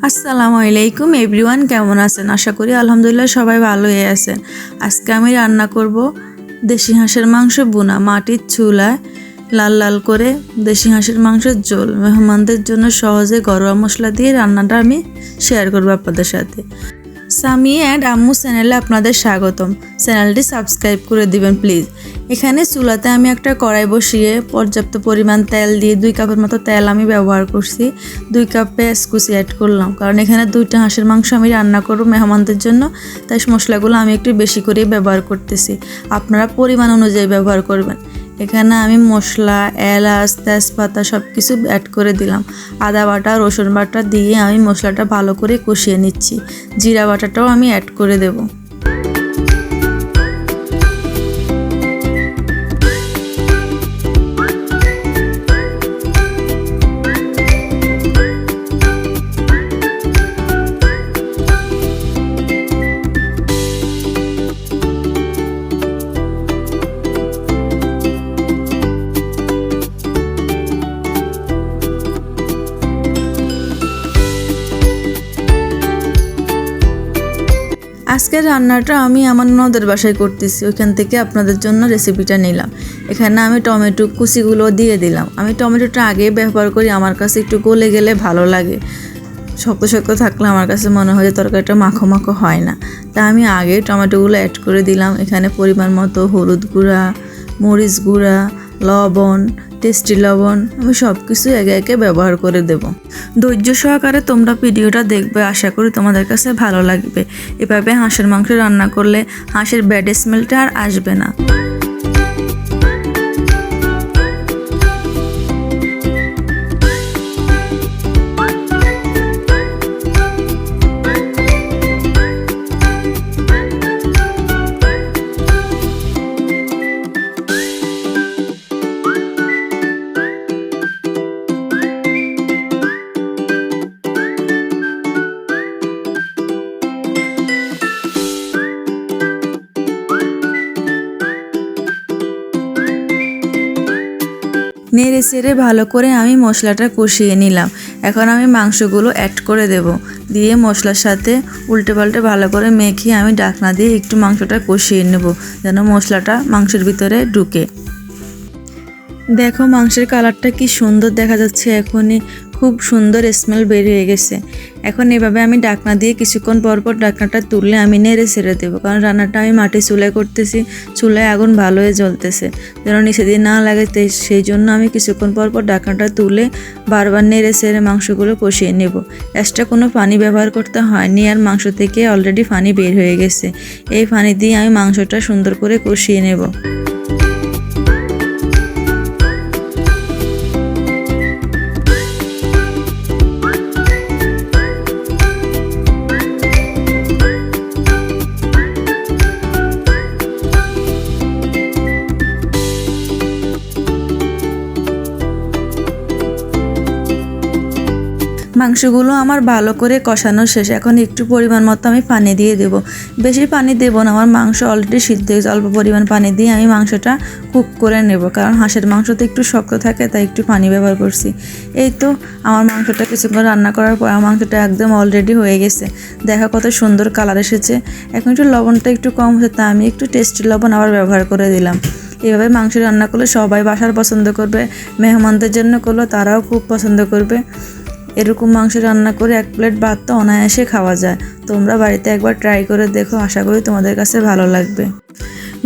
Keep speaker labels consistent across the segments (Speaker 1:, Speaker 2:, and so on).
Speaker 1: আসসালামু আলাইকুম এভরিওয়ান, কেমন আছেন? আশা করি আলহামদুলিল্লাহ সবাই ভালোই আছেন। আজকে আমি রান্না করব দেশি হাঁসের মাংস ভুনা। মাটির চুলায় লাল লাল করে দেশি হাঁসের মাংসের ঝোল। মেহমানদের জন্য সহজে ঘরোয়া মশলা দিয়ে রান্নাটা আমি শেয়ার করবো আপনাদের সাথে। সামি অ্যান্ড আম্মু চ্যানেলে আপনাদের স্বাগতম। চ্যানেলটি সাবস্ক্রাইব করে দিবেন প্লিজ। এখানে চুলাতে আমি একটা কড়াই বসিয়ে পর্যাপ্ত পরিমাণ তেল দিয়ে 2 কাপের মতো তেল আমি ব্যবহার করছি। 2 কাপ পেঁয়াজ কুচি অ্যাড করলাম, কারণ এখানে 2টা হাঁসের মাংস আমি রান্না করব মেহমানদের জন্য, তাই মশলাগুলো আমি একটু বেশি করেই ব্যবহার করতেছি। আপনারা পরিমাণ অনুযায়ী ব্যবহার করবেন। এখানে আমি মশলা, এলাচ, তেজপাতা সব কিছু অ্যাড করে দিলাম। আদা বাটা, রসুন বাটা দিয়ে আমি মশলাটা ভালো করে কষিয়ে নিচ্ছি। জিরা বাটাটাও আমি অ্যাড করে দেবো। আজকের রান্নাটা আমি আমার নদের বাসায় করতেছি, ওইখান থেকে আপনাদের জন্য রেসিপিটা নিলাম। এখানে আমি টমেটো কুচিগুলো দিয়ে দিলাম। আমি টমেটোটা আগে ব্যবহার করি, আমার কাছে একটু গলে গেলে ভালো লাগে। শক্ত শক্ত থাকলে আমার কাছে মনে হয় যে তরকারিটা মাখো মাখো হয় না, তা আমি আগে টমেটোগুলো অ্যাড করে দিলাম। এখানে পরিমাণ মতো হলুদ গুঁড়া, মরিচ গুঁড়া, লবণ, টেস্টি লবণ আমি সব কিছু একে একে ব্যবহার করে দেব। ধৈর্য সহকারে তোমরা ভিডিওটা দেখবে, আশা করি তোমাদের কাছে ভালো লাগবে। এভাবে হাঁসের মাংস রান্না করলে হাঁসের ব্যাড স্মেলটা আর আসবে না। নেড়ে চেড়ে ভালো করে আমি মশলাটা কষিয়ে নিলাম। এখন আমি মাংসগুলো অ্যাড করে দেব। দিয়ে মশলার সাথে উল্টে পাল্টে ভালো করে মেখে আমি ঢাকনা দিয়ে একটু মাংসটা কষিয়ে নেব, যেন মশলাটা মাংসের ভিতরে ঢুকে। দেখো মাংসের কালারটা কি সুন্দর দেখা যাচ্ছে, এখনই খুব সুন্দর স্মেল বের হয়ে গেছে। এখন এভাবে আমি ঢাকনা দিয়ে কিছুক্ষণ পরপর ঢাকনাটা তুললে আমি নেড়ে ছেড়ে দেবো, কারণ রান্নাটা আমি মাটি চুলায় করতেছি, চুলায় আগুন ভালো হয়ে জ্বলতেছে, যেন নিচে দিয়ে না লাগে। সেই জন্য আমি কিছুক্ষণ পরপর ঢাকনাটা তুলে বারবার নেড়ে ছেড়ে মাংসগুলো কষিয়ে নেব। এক্সট্রা কোনো পানি ব্যবহার করতে হয়নি, আর মাংস থেকে অলরেডি পানি বের হয়ে গেছে। এই পানি দিয়ে আমি মাংসটা সুন্দর করে কষিয়ে নেব। মাংসগুলো আমার ভালো করে কষানো শেষ। এখন একটু পরিমাণ মতো আমি পানি দিয়ে দেব। বেশি পানি দেব না, আমার মাংস অলরেডি সিদ্ধ হয়েছে। অল্প পরিমাণ পানি দিয়ে আমি মাংসটা কুক করে নেব, কারণ হাঁসের মাংস তো একটু শক্ত থাকে, তাই একটু পানি ব্যবহার করছি। এই তো আমার মাংসটা কিছুক্ষণ রান্না করার পর আমার মাংসটা একদম অলরেডি হয়ে গেছে। দেখা কত সুন্দর কালার এসেছে। এখন একটু লবণটা একটু কম হচ্ছে, তা আমি একটু টেস্টি লবণ আবার ব্যবহার করে দিলাম। এভাবে মাংস রান্না করলে সবাই বাসার পছন্দ করবে, মেহমানদের জন্য করলে তারাও খুব পছন্দ করবে। এরকম মাংস রান্না করে 1 প্লেট ভাত তো অনায়াসে খাওয়া যায়। তোমরা বাড়িতে একবার ট্রাই করে দেখো, আশা করি তোমাদের কাছে ভালো লাগবে।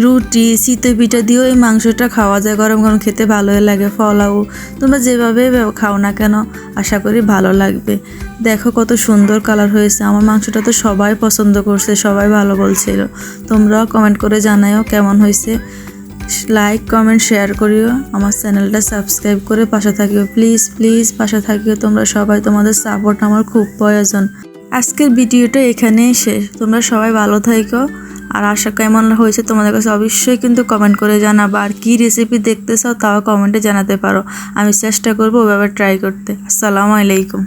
Speaker 1: রুটি, চিতই পিঠা দিয়েও এই মাংসটা খাওয়া যায়, গরম গরম খেতে ভালোই লাগে। পোলাও, তোমরা যেভাবে খাও না কেন আশা করি ভালো লাগবে। দেখো কত সুন্দর কালার হয়েছে। আমার মাংসটা তো সবাই পছন্দ করছে, সবাই ভালো বলছিল। তোমরাও কমেন্ট করে জানাও কেমন হয়েছে। লাইক, কমেন্ট, শেয়ার করিও। আমার চ্যানেলটা সাবস্ক্রাইব করে পাশে থাকিও। প্লিজ প্লিজ পাশে থাকিও তোমরা সবাই, তোমাদের সাপোর্ট আমার খুব প্রয়োজন। আজকের ভিডিওটা এখানেই শেষ। তোমরা সবাই ভালো থাকো, আর আশা কেমন হয়েছে তোমাদের কাছে অবশ্যই কিন্তু কমেন্ট করে জানাবা। আর কী রেসিপি দেখতে চাও তাও কমেন্টে জানাতে পারো, আমি চেষ্টা করবো ওভাবে ট্রাই করতে। আসসালামু আলাইকুম।